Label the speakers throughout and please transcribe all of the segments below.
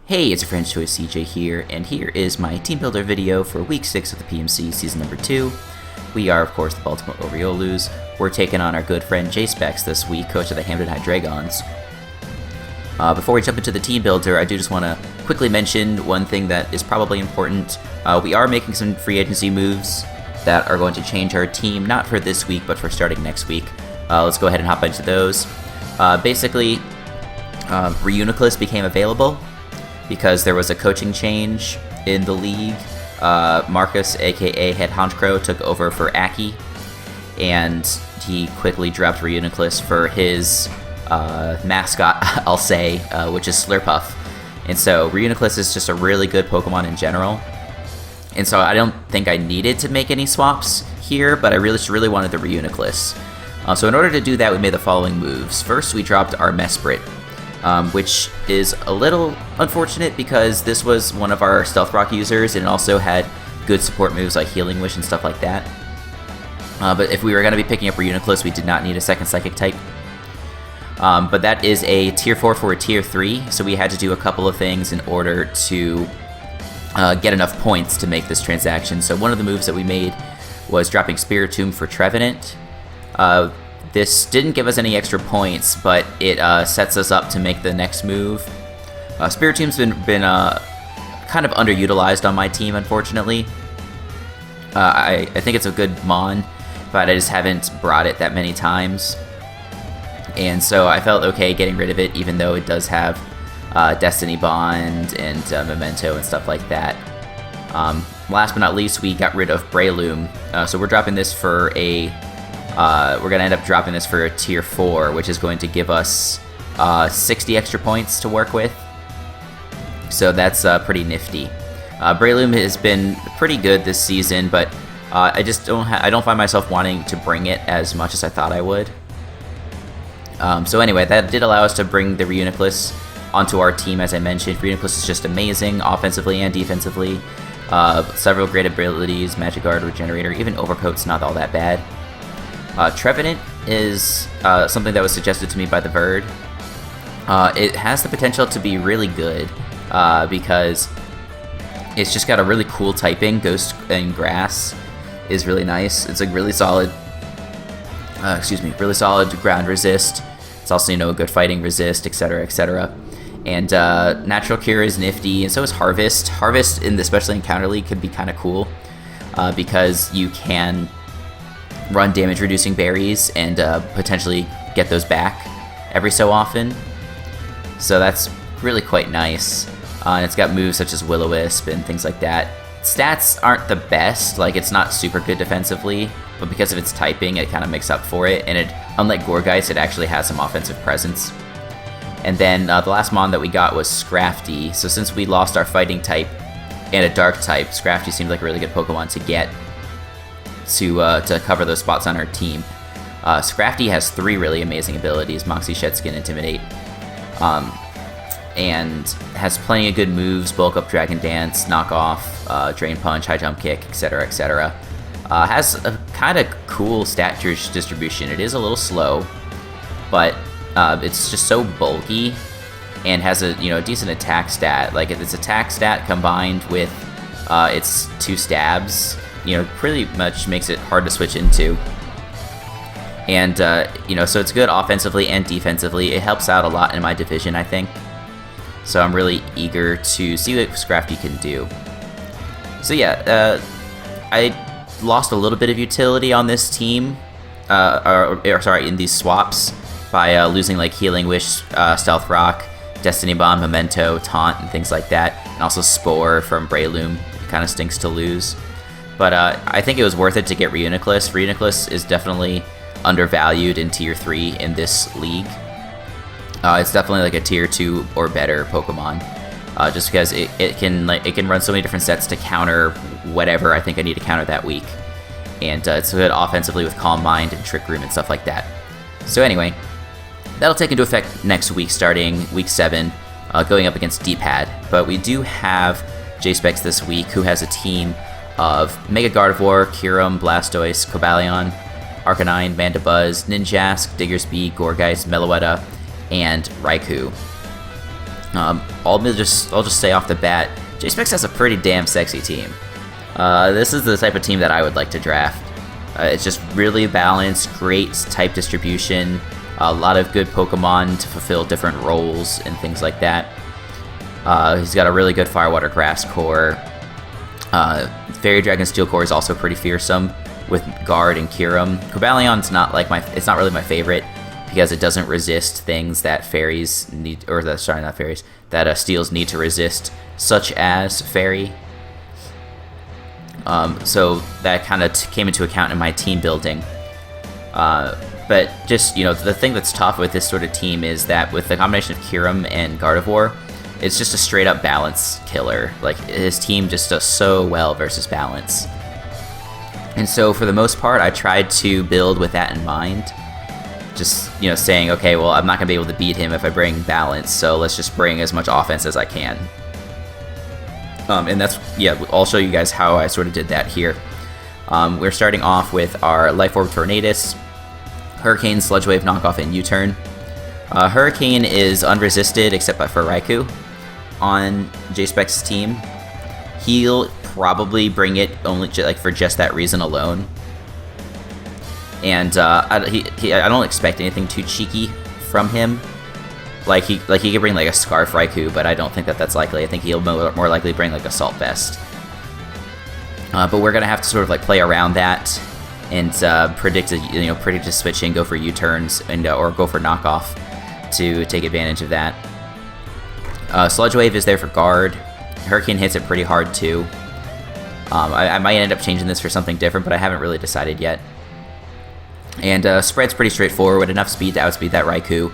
Speaker 1: Hey, it's your friend's choice CJ here, and here is my team builder video for week 6 of the PMC season number 2. We are, of course, the Baltimore Oriolus. We're taking on our good friend Jspecks this week, coach of the Hamden Hydreigons. Before we jump into the team builder, I do just want to quickly mention one thing that is probably important. We are making some free agency moves that are going to change our team, not for this week, but for starting next week. Let's go ahead and hop into those. Basically, Oriolus became available because there was a coaching change in the league. Marcus, aka Head Honchcrow, took over for Aki, and he quickly dropped Oriolus for his mascot, I'll say, which is Slurpuff. And so Oriolus is just a really good Pokemon in general. And so I don't think I needed to make any swaps here, but I really wanted the Oriolus. So in order to do that, we made the following moves. First, we dropped our Mesprit, which is a little unfortunate because this was one of our Stealth Rock users and it also had good support moves like Healing Wish and stuff like that. But if we were going to be picking up Oriolus, we did not need a second Psychic type. But that is a Tier 4 for a Tier 3, so we had to do a couple of things in order to get enough points to make this transaction. So one of the moves that we made was dropping Spiritomb for Trevenant. This didn't give us any extra points, but it sets us up to make the next move. Spiritomb's been kind of underutilized on my team, unfortunately. I think it's a good Mon, but I just haven't brought it that many times. And so I felt okay getting rid of it, even though it does have Destiny Bond and Memento and stuff like that. Last but not least, we got rid of Breloom. So we're dropping this for a... we're going to end up dropping this for a Tier 4, which is going to give us 60 extra points to work with. So that's pretty nifty. Breloom has been pretty good this season, but I just don't find myself wanting to bring it as much as I thought I would. So anyway, that did allow us to bring the Oriolus onto our team, as I mentioned. Oriolus is just amazing, offensively and defensively. Several great abilities, Magic Guard, Regenerator, even Overcoat's not all that bad. Trevenant is something that was suggested to me by the Bird. It has the potential to be really good because it's just got a really cool typing. Ghost and Grass is really nice. It's a really solid, really solid ground resist. It's also, a good fighting resist, etc., etc. And Natural Cure is nifty, and so is Harvest. Harvest, especially in Counter League, could be kind of cool because you can run damage-reducing berries and potentially get those back every so often. So that's really quite nice. And it's got moves such as Will-O-Wisp and things like that. Stats aren't the best, like it's not super good defensively, but because of its typing, it kind of makes up for it. And unlike Gourgeist, it actually has some offensive presence. And then the last Mon that we got was Scrafty. So since we lost our fighting type and a dark type, Scrafty seemed like a really good Pokemon to get to cover those spots on our team. Scrafty has 3 really amazing abilities: Moxie, Shed Skin, Intimidate, and has plenty of good moves: Bulk Up, Dragon Dance, Knock Off, Drain Punch, High Jump Kick, etc., etc. Has a kind of cool stat distribution. It is a little slow, but it's just so bulky and has a decent attack stat. Like its attack stat combined with its 2 stabs, pretty much makes it hard to switch into. And, so it's good offensively and defensively. It helps out a lot in my division, I think. So I'm really eager to see what Scrafty can do. So yeah, I lost a little bit of utility on this team, in these swaps, by losing like Healing Wish, Stealth Rock, Destiny Bomb, Memento, Taunt, and things like that. And also Spore from Breloom. It kind of stinks to lose. But I think it was worth it to get Oriolus. Oriolus is definitely undervalued in Tier 3 in this league. It's definitely like a Tier 2 or better Pokemon, just because it can run so many different sets to counter whatever I think I need to counter that week. And it's good offensively with Calm Mind and Trick Room and stuff like that. So anyway, that'll take into effect next week, starting week 7, going up against D-Pad. But we do have Jspecks this week, who has a team of Mega Gardevoir, Kyurem, Blastoise, Cobalion, Arcanine, Mandibuzz, Ninjask, Diggersby, Gourgeist, Meloetta, and Raikou. I'll just say off the bat, Jspecks has a pretty damn sexy team. This is the type of team that I would like to draft. It's just really balanced, great type distribution, a lot of good Pokemon to fulfill different roles and things like that. He's got a really good Fire, Water, Grass core. Fairy Dragon Steel core is also pretty fearsome with Guard and Kyurem. Cobalion not really my favorite because it doesn't resist things that fairies need, that steels need to resist, such as Fairy. So that kind of came into account in my team building. But just, the thing that's tough with this sort of team is that with the combination of Kyurem and Gardevoir, it's just a straight up balance killer. Like, his team just does so well versus balance. And so for the most part, I tried to build with that in mind. Just, saying, okay, well, I'm not going to be able to beat him if I bring balance, so let's just bring as much offense as I can. And that's, I'll show you guys how I sort of did that here. We're starting off with our Life Orb Tornadus, Hurricane, Sludge Wave, Knockoff, and U-Turn. Hurricane is unresisted except for Raikou on Jspecks' team. He'll probably bring it only for just that reason alone. And I don't expect anything too cheeky from him. Like he could bring a Scarf Raikou, but I don't think that's likely. I think he'll more likely bring Assault Vest. But we're gonna have to sort of play around that and predict a switch in, go for U-turns, and or go for knockoff to take advantage of that. Sludge Wave is there for guard. Hurricane hits it pretty hard too. I might end up changing this for something different, but I haven't really decided yet. And spread's pretty straightforward, enough speed to outspeed that Raikou.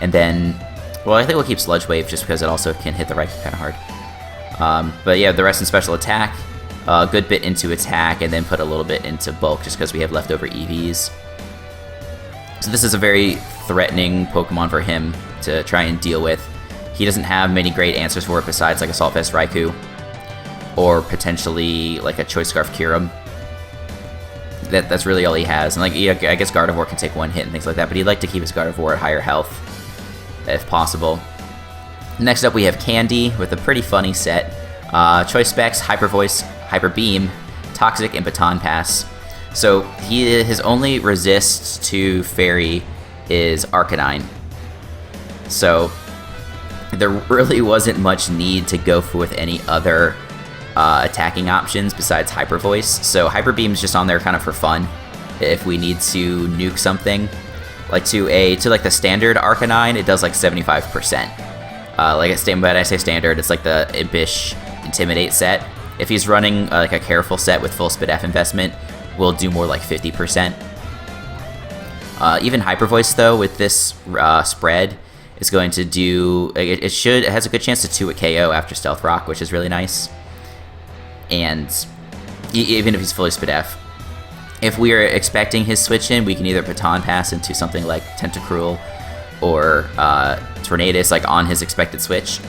Speaker 1: And then, well, I think we'll keep Sludge Wave just because it also can hit the Raikou kind of hard. But yeah, the rest in special attack, a good bit into attack, and then put a little bit into bulk just because we have leftover EVs. So this is a very threatening Pokemon for him to try and deal with. He doesn't have many great answers for it besides Assault Vest Raikou, or potentially a Choice Scarf Kyurem. That's really all he has. And I guess Gardevoir can take one hit and things like that, but he'd like to keep his Gardevoir at higher health if possible. Next up we have Candy with a pretty funny set. Choice Specs, Hyper Voice, Hyper Beam, Toxic, and Baton Pass. So his only resist to Fairy is Arcanine. So there really wasn't much need to go with any other attacking options besides Hyper Voice. So Hyper Beam's just on there kind of for fun if we need to nuke something. To the standard Arcanine, it does 75%. When I say standard, it's the Impish Intimidate set. If he's running a careful set with full Spadef investment, we'll do more 50%. Even Hyper Voice though, with this spread, is going to do it has a good chance to 2-hit KO after Stealth Rock, which is really nice. And even if he's fully Spadef, if we are expecting his switch in, we can either Baton Pass into something like Tentacruel or Tornadus on his expected switch,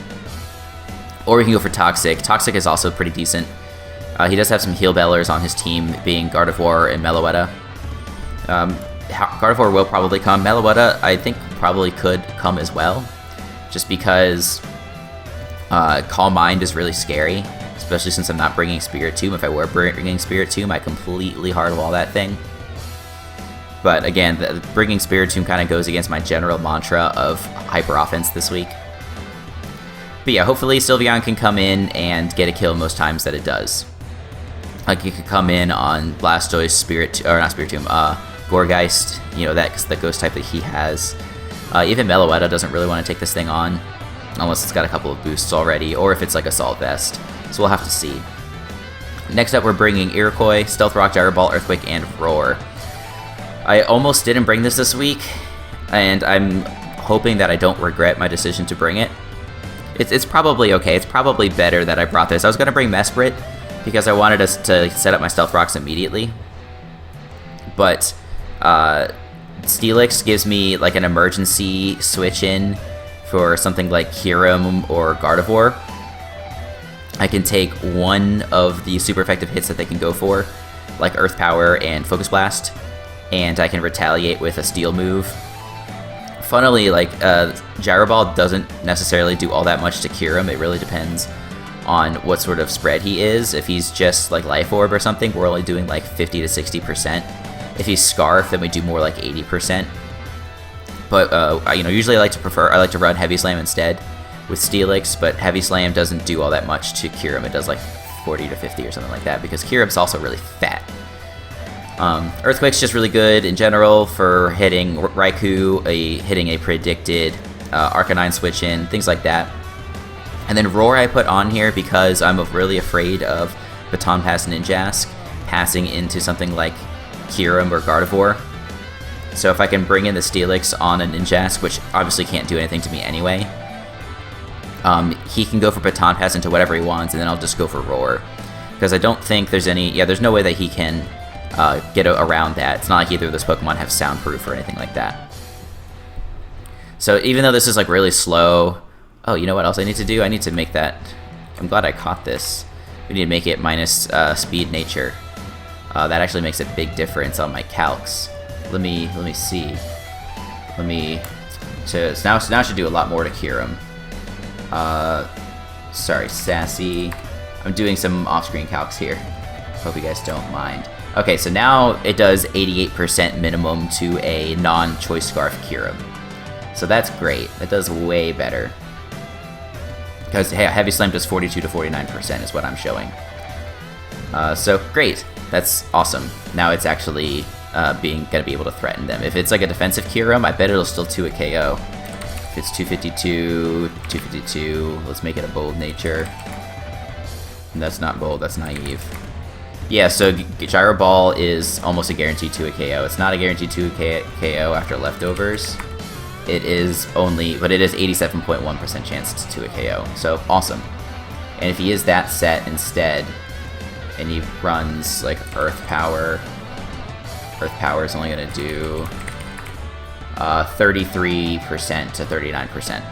Speaker 1: or we can go for Toxic. Toxic is also pretty decent. He does have some Heal Bellers on his team, being Gardevoir and Meloetta. Gardevoir will probably come. Meloetta, I think, probably could come as well, just because Calm Mind is really scary, especially since I'm not bringing Spiritomb. If I were bringing Spiritomb, I completely hardwall that thing. But again, bringing Spiritomb kind of goes against my general mantra of hyper offense this week. But yeah, hopefully Sylveon can come in and get a kill most times that it does. It could come in on Blastoise, Gourgeist, that's the ghost type that he has. Even Meloetta doesn't really want to take this thing on, unless it's got a couple of boosts already, or if it's Assault Vest. So we'll have to see. Next up, we're bringing Iroquois, Stealth Rock, Gyro Ball, Earthquake, and Roar. I almost didn't bring this week, and I'm hoping that I don't regret my decision to bring it. It's probably okay. It's probably better that I brought this. I was going to bring Mesprit because I wanted us to set up my Stealth Rocks immediately. But Steelix gives me an emergency switch in for something like Kyurem or Gardevoir. I can take one of the super effective hits that they can go for, like Earth Power and Focus Blast, and I can retaliate with a Steel move Funnily, like, Gyro Ball doesn't necessarily do all that much to cure him. It really depends on what sort of spread he is. If he's just like Life Orb or something, we're only doing like 50 to 60%. If he's Scarf, then we do more like 80%. But you know, usually I like to run Heavy Slam instead with Steelix, but Heavy Slam doesn't do all that much to cure him. It does like 40 to 50 or something like that, because Kyurem's also really fat. Earthquake's just really good in general for hitting Raikou, hitting a predicted Arcanine switch in, things like that. And then Roar I put on here because I'm really afraid of Baton Pass Ninjask passing into something like Kyurem or Gardevoir. So if I can bring in the Steelix on a Ninjask, which obviously can't do anything to me anyway, he can go for Baton Pass into whatever he wants, and then I'll just go for Roar. Because I don't think there's there's no way that he can get around that. It's not like either of those Pokemon have Soundproof or anything like that. So even though this is like really slow... Oh, you know what else I need to do? I need to make that... I'm glad I caught this. We need to make it minus Speed Nature. That actually makes a big difference on my calcs. Let me see. So now I should do a lot more to cure him. Sorry, Sassy. I'm doing some off-screen calcs here. Hope you guys don't mind. Okay, so now it does 88% minimum to a non-Choice Scarf Kyurem. So that's great. That does way better. Because Heavy Slam does 42 to 49% is what I'm showing. So great. That's awesome. Now it's actually gonna be able to threaten them. If it's like a defensive Kyurem, I bet it'll still 2-hit KO. If it's 252, let's make it a bold nature. That's not bold, that's naive. Yeah, so Gyro Ball is almost a guaranteed 2-hit KO. It's not a guaranteed 2-hit KO after leftovers. It is 87.1% chance to 2-hit KO. So awesome. And if he is that set instead, and he runs like Earth Power is only gonna do 33% to 39%.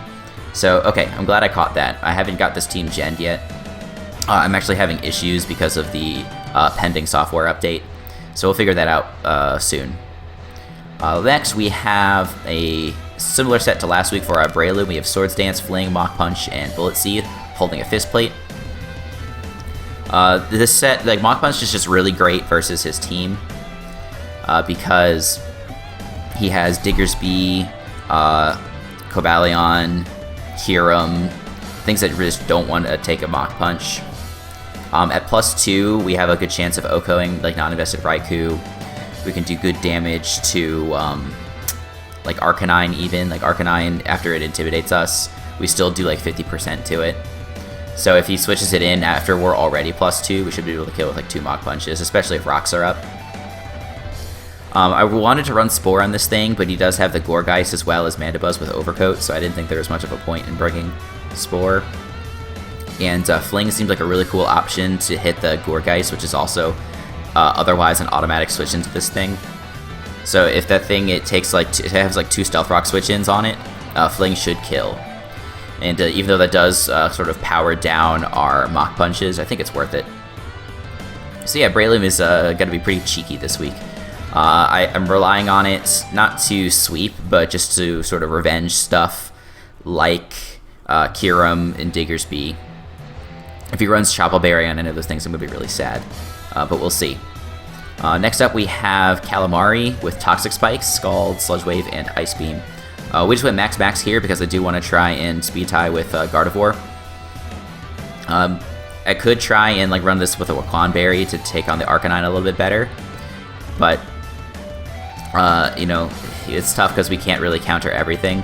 Speaker 1: So okay, I'm glad I caught that. I haven't got this team genned yet. I'm actually having issues because of the pending software update, so we'll figure that out soon. Next, we have a similar set to last week for our Breloom. We have Swords Dance, Fling, Mach Punch, and Bullet Seed, holding a Fist Plate. This set, like Mach Punch, is just really great versus his team because he has Diggersby, Cobalion, Kyurem, things that just don't want to take a Mach Punch. At +2, we have a good chance of OHKOing like non-invested Raikou. We can do good damage to like Arcanine even. Like Arcanine, after it intimidates us, we still do like 50% to it. So if he switches it in after we're already +2, we should be able to kill with like 2 Mach Punches, especially if rocks are up. I wanted to run Spore on this thing, but he does have the Gourgeist as well as Mandibuzz with Overcoat, so I didn't think there was much of a point in bringing Spore. And Fling seems like a really cool option to hit the Gourgeist, which is also otherwise an automatic switch into this thing. So if that thing, it has like 2 Stealth Rock switch-ins on it, Fling should kill. And even though that does sort of power down our Mach Punches, I think it's worth it. So yeah, Breloom is going to be pretty cheeky this week. I'm relying on it not to sweep, but just to sort of revenge stuff like Kyurem and Diggersby. If he runs Chople Berry on any of those things, I'm going to be really sad. But we'll see. Next up, we have Calamari with Toxic Spikes, Scald, Sludge Wave, and Ice Beam. We just went max here because I do want to try and speed tie with Gardevoir. I could try and like run this with a Waquan Berry to take on the Arcanine a little bit better, but you know, it's tough because we can't really counter everything.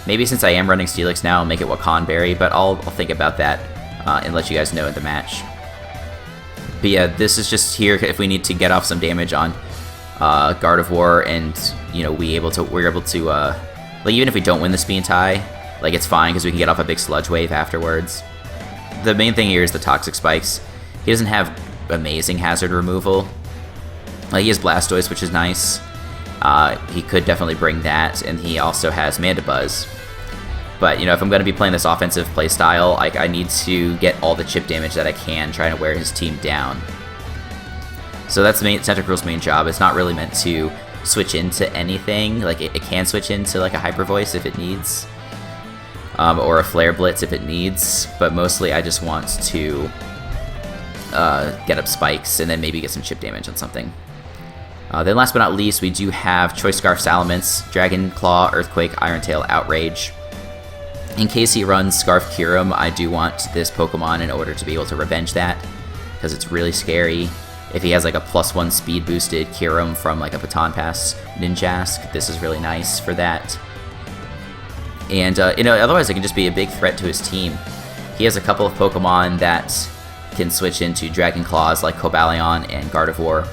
Speaker 1: Maybe since I am running Steelix now, I'll make it Waquan Berry, but I'll think about that and let you guys know in the match. But yeah, this is just here if we need to get off some damage on Gardevoir, and you know we're able to like even if we don't win the speed tie, like it's fine because we can get off a big Sludge Wave afterwards. The main thing here is the Toxic Spikes. He doesn't have amazing hazard removal. Like he has Blastoise, which is nice. He could definitely bring that, and he also has Mandibuzz. But you know, if I'm going to be playing this offensive playstyle, like I need to get all the chip damage that I can, trying to wear his team down. So that's Tentacruel's main job. It's not really meant to switch into anything. Like, it can switch into, like, a Hyper Voice if it needs. Or a Flare Blitz if it needs. But mostly I just want to get up spikes and then maybe get some chip damage on something. Then last but not least, we do have Choice Scarf Salamence, Dragon Claw, Earthquake, Iron Tail, Outrage. In case he runs Scarf Kyurem, I do want this Pokemon in order to be able to revenge that, because it's really scary. If he has like a +1 speed boosted Kyurem from like a Baton Pass Ninjask, this is really nice for that. And, you know, otherwise it can just be a big threat to his team. He has a couple of Pokemon that can switch into Dragon Claws like Cobalion and Gardevoir.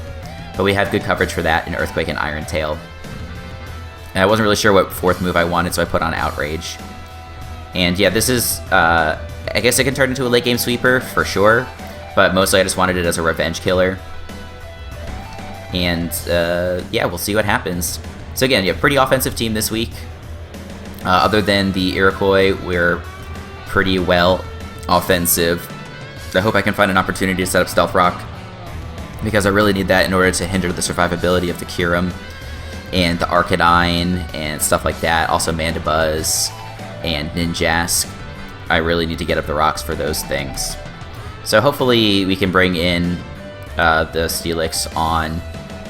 Speaker 1: But we have good coverage for that in Earthquake and Iron Tail. And I wasn't really sure what fourth move I wanted, so I put on Outrage. And yeah, this is, I guess it can turn into a late game sweeper, for sure. But mostly I just wanted it as a revenge killer. And yeah, we'll see what happens. So again, yeah, pretty offensive team this week. Other than the Iroquois, we're pretty well offensive. I hope I can find an opportunity to set up Stealth Rock, because I really need that in order to hinder the survivability of the Kyurem and the Arcanine and stuff like that. Also Mandibuzz and Ninjask. I really need to get up the rocks for those things. So hopefully we can bring in the Steelix on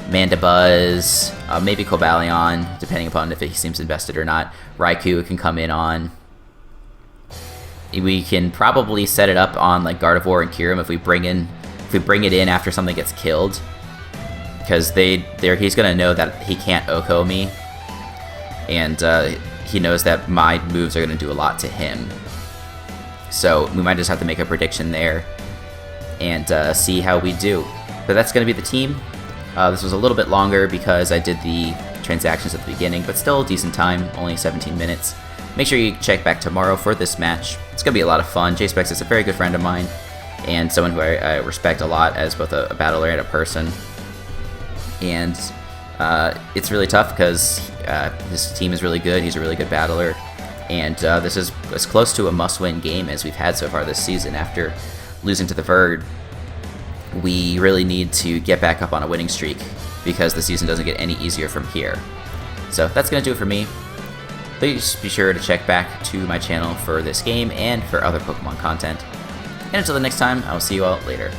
Speaker 1: Mandibuzz, maybe Cobalion, depending upon if he seems invested or not. Raikou can come in on. We can probably set it up on like Gardevoir and Kyurem if we bring it in after something gets killed, because he's gonna know that he can't OHKO me, and he knows that my moves are gonna do a lot to him. So we might just have to make a prediction there and see how we do. But that's gonna be the team. This was a little bit longer because I did the transactions at the beginning, but still a decent time, only 17 minutes. Make sure you check back tomorrow for this match. It's gonna be a lot of fun. Jspecks is a very good friend of mine, and someone who I respect a lot as both a battler and a person. And it's really tough because his team is really good, he's a really good battler, and this is as close to a must-win game as we've had so far this season. After losing to the Verd, we really need to get back up on a winning streak, because the season doesn't get any easier from here. So that's going to do it for me. Please be sure to check back to my channel for this game and for other Pokemon content. And until the next time, I will see you all later.